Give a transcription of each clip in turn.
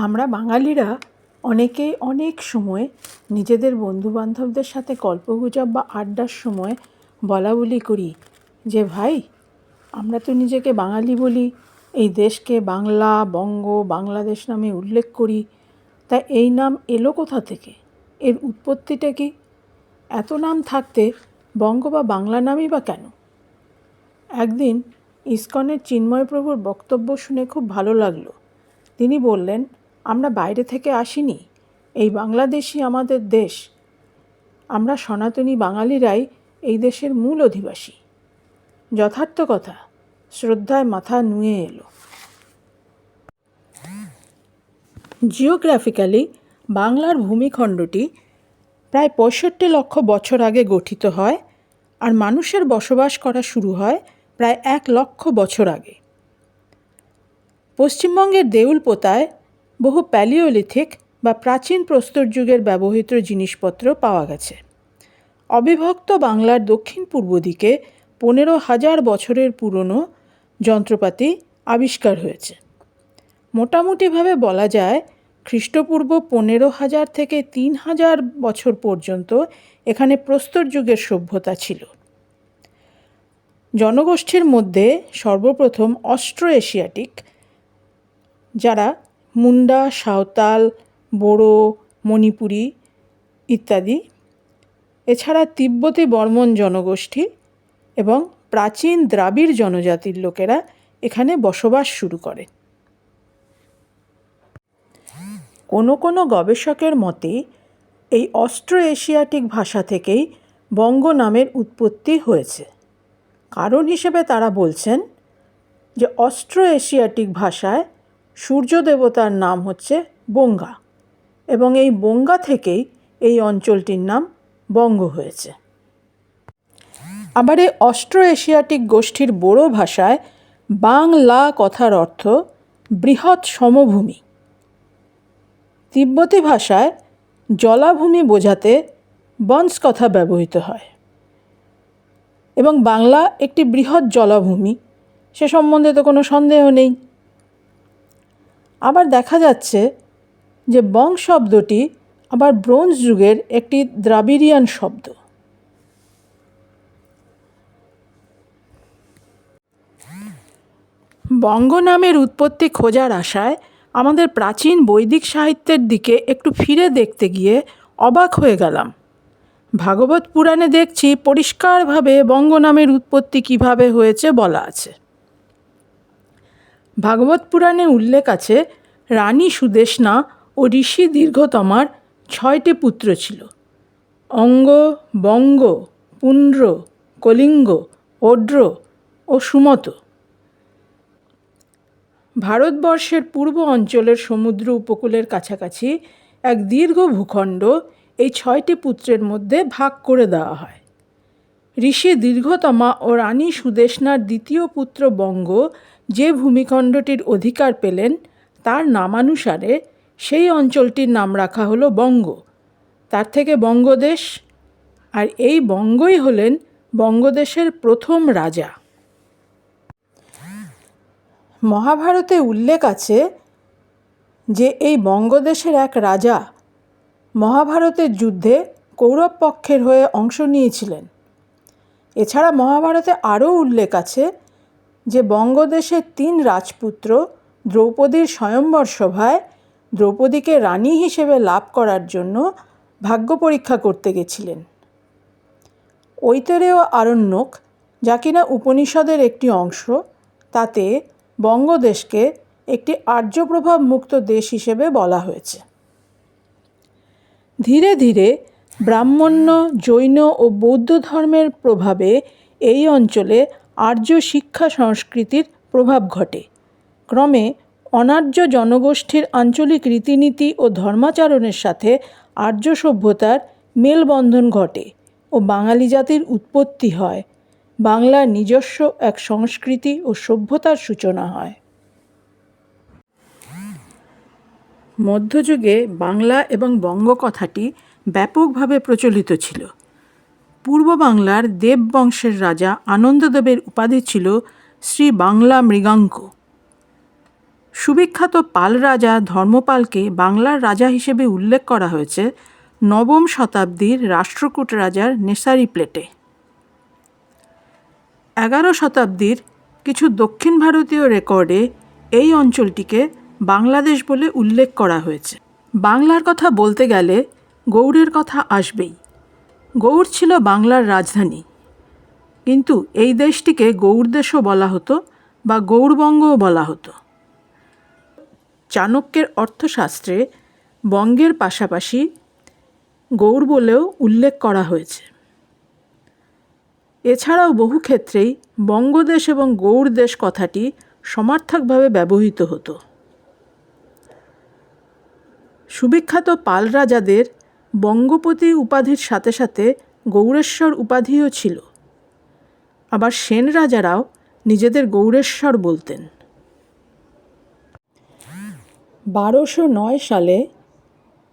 আমরা বাঙালিরা অনেকেই অনেক সময় নিজেদের বন্ধুবান্ধবদের সাথে গল্পগুজব বা আড্ডার সময় বলাবলি করি যে ভাই, আমরা তো নিজেকে বাঙালি বলি, এই দেশকে বাংলা, বঙ্গ, বাংলাদেশ নামে উল্লেখ করি, তা এই নাম এলো কোথা থেকে? এর উৎপত্তিটা কি? এত নাম থাকতে বঙ্গ বা বাংলা নামই বা কেন? একদিন ইসকনের চিন্ময় প্রভুর বক্তব্য শুনে খুব ভালো লাগলো। তিনি বললেন, আমরা বাইরে থেকে আসিনি, এই বাংলাদেশই আমাদের দেশ। আমরা সনাতনী বাঙালিরাই এই দেশের মূল অধিবাসী। যথার্থ কথা, শ্রদ্ধায় মাথা নুয়ে এলো। জিওগ্রাফিক্যালি বাংলার ভূমিখণ্ডটি প্রায় ৬৫ লক্ষ বছর আগে গঠিত হয়, আর মানুষের বসবাস করা শুরু হয় প্রায় ১ লক্ষ বছর আগে। পশ্চিমবঙ্গের দেউলপোতায় বহু প্যালিওলিথিক বা প্রাচীন প্রস্তর যুগের ব্যবহৃত জিনিসপত্র পাওয়া গেছে। অবিভক্ত বাংলার দক্ষিণ পূর্ব দিকে ১৫,০০০ বছরের পুরনো যন্ত্রপাতি আবিষ্কার হয়েছে। মোটামুটিভাবে বলা যায়, খ্রিস্টপূর্ব ১৫,০০০ থেকে ৩,০০০ বছর পর্যন্ত এখানে প্রস্তর যুগের সভ্যতা ছিল। জনগোষ্ঠীর মধ্যে সর্বপ্রথম অস্ট্রো এশিয়াটিক, যারা মুন্ডা, সাঁওতাল, বোড়ো, মণিপুরী ইত্যাদি, এছাড়া তিব্বতী বর্মন জনগোষ্ঠী এবং প্রাচীন দ্রাবিড় জনজাতির লোকেরা এখানে বসবাস শুরু করে। কোনো কোনো গবেষকের মতে এই অস্ট্রো এশিয়াটিক ভাষা থেকেই বঙ্গ নামের উৎপত্তি হয়েছে। কারণ হিসেবে তারা বলছেন যে অস্ট্রো এশিয়াটিক ভাষায় সূর্য দেবতার নাম হচ্ছে বঙ্গা, এবং এই বঙ্গা থেকেই এই অঞ্চলটির নাম বঙ্গ হয়েছে। আবার এই অস্ট্রো এশিয়াটিক গোষ্ঠীর বোড়ো ভাষায় বাংলা কথার অর্থ বৃহৎ সমভূমি। তিব্বতী ভাষায় জলাভূমি বোঝাতে বনস কথা ব্যবহৃত হয়, এবং বাংলা একটি বৃহৎ জলাভূমি, সে সম্বন্ধে তো কোনো সন্দেহ নেই। আবার দেখা যাচ্ছে যে বং শব্দটি আবার ব্রোঞ্জ যুগের একটি দ্রাবিড়িয়ান শব্দ। বঙ্গ নামের উৎপত্তি খোঁজার আশায় আমাদের প্রাচীন বৈদিক সাহিত্যের দিকে একটু ফিরে দেখতে গিয়ে অবাক হয়ে গেলাম। ভাগবত পুরাণে দেখছি পরিষ্কারভাবে বঙ্গ নামের উৎপত্তি কিভাবে হয়েছে বলা আছে। ভাগবত পুরাণে উল্লেখ আছে, রানী সুদেষ্ণা ও ঋষি দীর্ঘতমার ৬টি পুত্র ছিল: অঙ্গ, বঙ্গ, পুন্ড্র, কলিঙ্গ, ওড্র ও সুমত। ভারতবর্ষের পূর্ব অঞ্চলের সমুদ্র উপকূলের কাছাকাছি এক দীর্ঘ ভূখণ্ড এই ৬টি পুত্রের মধ্যে ভাগ করে দেওয়া হয়। ঋষি দীর্ঘতমা ও রানী সুদেষ্ণার দ্বিতীয় পুত্র বঙ্গ যে ভূমিখণ্ডটির অধিকার পেলেন, তার নামানুসারে সেই অঞ্চলটির নাম রাখা হলো বঙ্গ। তার থেকে বঙ্গদেশ, আর এই বঙ্গই হলেন বঙ্গদেশের প্রথম রাজা। মহাভারতে উল্লেখ আছে যে এই বঙ্গদেশের এক রাজা মহাভারতের যুদ্ধে কৌরব পক্ষের হয়ে অংশ নিয়েছিলেন। এছাড়া মহাভারতে আরও উল্লেখ আছে যে বঙ্গদেশের ৩ রাজপুত্র দ্রৌপদীর স্বয়ম্বর সভায় দ্রৌপদীকে রানী হিসেবে লাভ করার জন্য ভাগ্য পরীক্ষা করতে গেছিলেন। ঐতরেয় আরণ্যক, যা কিনা উপনিষদের একটি অংশ, তাতে বঙ্গদেশকে একটি আর্য প্রভাব মুক্ত দেশ হিসেবে বলা হয়েছে। ধীরে ধীরে ব্রাহ্মণ্য, জৈন ও বৌদ্ধ ধর্মের প্রভাবে এই অঞ্চলে আর্য শিক্ষা সংস্কৃতির প্রভাব ঘটে। ক্রমে অনার্য জনগোষ্ঠীর আঞ্চলিক রীতিনীতি ও ধর্মাচরণের সাথে আর্য সভ্যতার মেলবন্ধন ঘটে ও বাঙালি জাতির উৎপত্তি হয়। বাংলার নিজস্ব এক সংস্কৃতি ও সভ্যতার সূচনা হয়। মধ্যযুগে বাংলা এবং বঙ্গ কথাটি ব্যাপকভাবে প্রচলিত ছিল। পূর্ব বাংলার দেব বংশের রাজা আনন্দদেবের উপাধি ছিল শ্রী বাংলা মৃগাঙ্ক। সুবিখ্যাত পাল রাজা ধর্মপালকে বাংলার রাজা হিসেবে উল্লেখ করা হয়েছে নবম শতাব্দীর রাষ্ট্রকূট রাজার নেসারি প্লেটে। 11 শতাব্দীর কিছু দক্ষিণ ভারতীয় রেকর্ডে এই অঞ্চলটিকে বাংলাদেশ বলে উল্লেখ করা হয়েছে। বাংলার কথা বলতে গেলে গৌড়ের কথা আসবেই। গৌড় ছিল বাংলার রাজধানী, কিন্তু এই দেশটিকে গৌড়দেশও বলা হতো বা গৌড়বঙ্গও বলা হতো। চাণক্যের অর্থশাস্ত্রে বঙ্গের পাশাপাশি গৌড় বলেও উল্লেখ করা হয়েছে। এছাড়াও বহু ক্ষেত্রেই বঙ্গদেশ এবং গৌড় দেশ কথাটি সমার্থকভাবে ব্যবহৃত হতো। সুবিখ্যাত পাল রাজাদের বঙ্গপতি উপাধির সাথে সাথে গৌড়েশ্বর উপাধিও ছিল। আবার সেন রাজারাও নিজেদের গৌড়েশ্বর বলতেন। 1209 সালে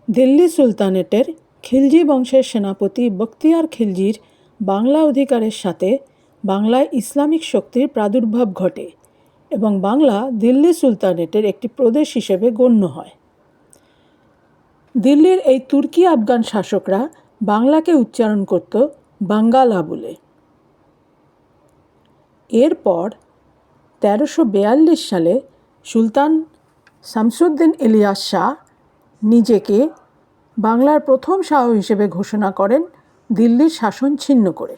দিল্লি সুলতানেটের খিলজি বংশের সেনাপতি বখতিয়ার খিলজির বাংলা অধিকারের সাথে বাংলায় ইসলামিক শক্তির প্রাদুর্ভাব ঘটে এবং বাংলা দিল্লি সুলতানেটের একটি প্রদেশ হিসেবে গণ্য হয়। দিল্লির এই তুর্কি আফগান শাসকরা বাংলাকে উচ্চারণ করত বাঙ্গালা বলে। এরপর 1342 সালে সুলতান শামসুদ্দিন ইলিয়াস শাহ নিজেকে বাংলার প্রথম শাহ হিসেবে ঘোষণা করেন দিল্লির শাসন ছিন্ন করে।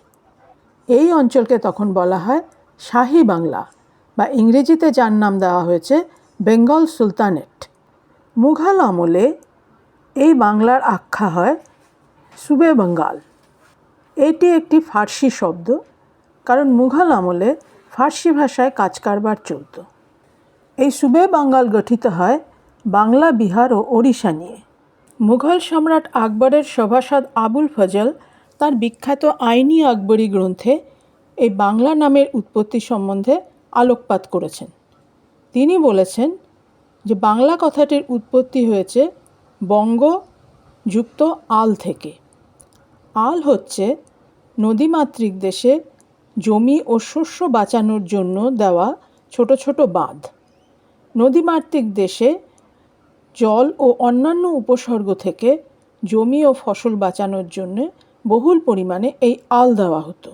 এই অঞ্চলকে তখন বলা হয় শাহী বাংলা, বা ইংরেজিতে যার নাম দেওয়া হয়েছে বেঙ্গল সুলতানেট। মুঘল আমলে এই বাংলার আখ্যা হয় সুবে বাঙ্গাল। এটি একটি ফার্সি শব্দ, কারণ মুঘল আমলে ফার্সি ভাষায় কাজকারবার চলত। এই সুবে বাঙ্গাল গঠিত হয় বাংলা, বিহার ও ওড়িশা নিয়ে। মুঘল সম্রাট আকবরের সভাসদ আবুল ফজল তার বিখ্যাত আইনি আকবরী গ্রন্থে এই বাংলা নামের উৎপত্তি সম্বন্ধে আলোকপাত করেছেন। তিনি বলেছেন যে বাংলা কথাটির উৎপত্তি হয়েছে বঙ্গ যুক্ত আল থেকে। আল হচ্ছে নদীমাতৃক দেশে জমি ও শস্য বাঁচানোর জন্য দেওয়া ছোট ছোট বাঁধ। নদীমাতৃক দেশে জল ও অন্যান্য উপসর্গ থেকে জমি ও ফসল বাঁচানোর জন্য বহুল পরিমাণে এই আল দেওয়া হতো।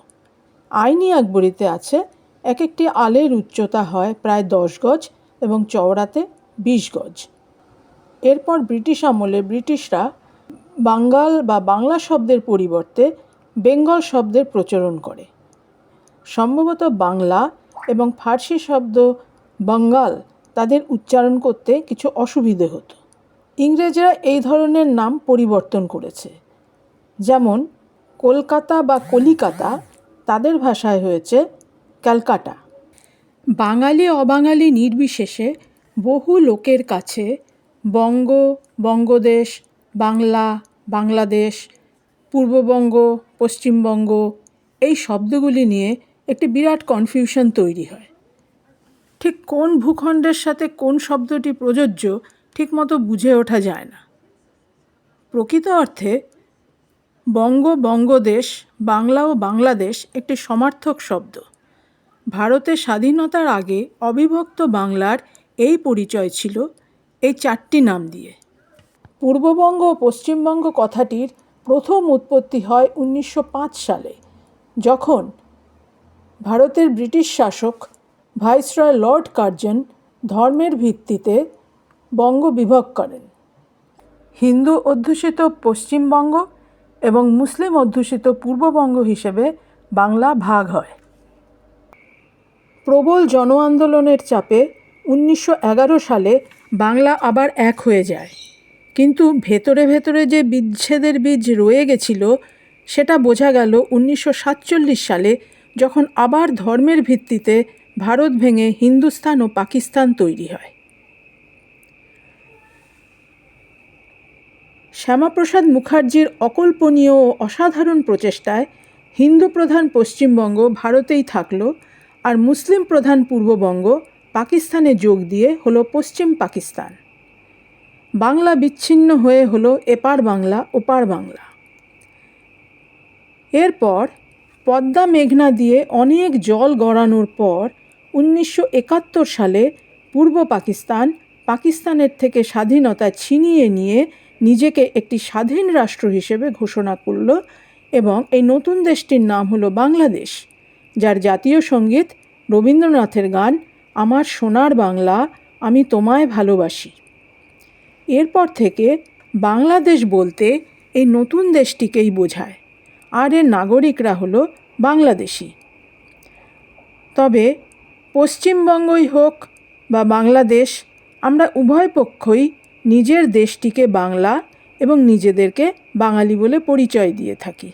আইনি আকবরীতে আছে এক একটি আলের উচ্চতা হয় প্রায় 10 গজ এবং চওড়াতে 20 গজ। এরপর ব্রিটিশ আমলে ব্রিটিশরা বাঙ্গাল বা বাংলা শব্দের পরিবর্তে বেঙ্গল শব্দের প্রচলন করে। সম্ভবত বাংলা এবং ফার্সি শব্দ বাঙ্গাল তাদের উচ্চারণ করতে কিছু অসুবিধে হতো। ইংরেজরা এই ধরনের নাম পরিবর্তন করেছে, যেমন কলকাতা বা কলিকাতা তাদের ভাষায় হয়েছে ক্যালকাটা। বাঙালি অবাঙালি নির্বিশেষে বহু লোকের কাছে বঙ্গ, বঙ্গদেশ, বাংলা, বাংলাদেশ, পূর্ববঙ্গ, পশ্চিমবঙ্গ এই শব্দগুলি নিয়ে একটি বিরাট কনফিউশন তৈরি হয়। ঠিক কোন ভূখণ্ডের সাথে কোন শব্দটি প্রযোজ্য ঠিকমতো বুঝে ওঠা যায় না। প্রকৃত অর্থে বঙ্গ, বঙ্গদেশ, বাংলা ও বাংলাদেশ একটি সমার্থক শব্দ। ভারতের স্বাধীনতার আগে অবিভক্ত বাংলার এই পরিচয় ছিল এই 4টি নাম দিয়ে। পূর্ববঙ্গ ও পশ্চিমবঙ্গ কথাটির প্রথম উৎপত্তি হয় 1905 সালে, যখন ভারতের ব্রিটিশ শাসক ভাইসরয় লর্ড কার্জন ধর্মের ভিত্তিতে বঙ্গ বিভক্ত করেন। হিন্দু অধ্যুষিত পশ্চিমবঙ্গ এবং মুসলিম অধ্যুষিত পূর্ববঙ্গ হিসেবে বাংলা ভাগ হয়। প্রবল জন আন্দোলনের চাপে 1911 সালে বাংলা আবার এক হয়ে যায়, কিন্তু ভেতরে ভেতরে যে বিচ্ছেদের বীজ রয়ে গেছিল সেটা বোঝা গেল 1947 সালে, যখন আবার ধর্মের ভিত্তিতে ভারত ভেঙে হিন্দুস্তান ও পাকিস্তান তৈরি হয়। শ্যামাপ্রসাদ মুখার্জির অকল্পনীয় ও অসাধারণ প্রচেষ্টায় হিন্দু প্রধান পশ্চিমবঙ্গ ভারতেই থাকলো, আর মুসলিম প্রধান পূর্ববঙ্গ পাকিস্তানে যোগ দিয়ে হলো পশ্চিম পাকিস্তান। বাংলা বিচ্ছিন্ন হয়ে হলো এপার বাংলা ওপার বাংলা। এরপর পদ্মা মেঘনা দিয়ে অনেক জল গড়ানোর পর 1971 সালে পূর্ব পাকিস্তান পাকিস্তানের থেকে স্বাধীনতা ছিনিয়ে নিয়ে নিজেকে একটি স্বাধীন রাষ্ট্র হিসেবে ঘোষণা করল এবং এই নতুন দেশটির নাম হলো বাংলাদেশ, যার জাতীয় সঙ্গীত রবীন্দ্রনাথের গান আমার সোনার বাংলা আমি তোমায় ভালোবাসি। এরপর থেকে বাংলাদেশ বলতে এই নতুন দেশটিকেই বোঝায়, আর এর নাগরিকরা হলো বাংলাদেশি। তবে পশ্চিমবঙ্গই হোক বা বাংলাদেশ, আমরা উভয় পক্ষই নিজের দেশটিকে বাংলা এবং নিজেদেরকে বাঙালি বলে পরিচয় দিয়ে থাকি।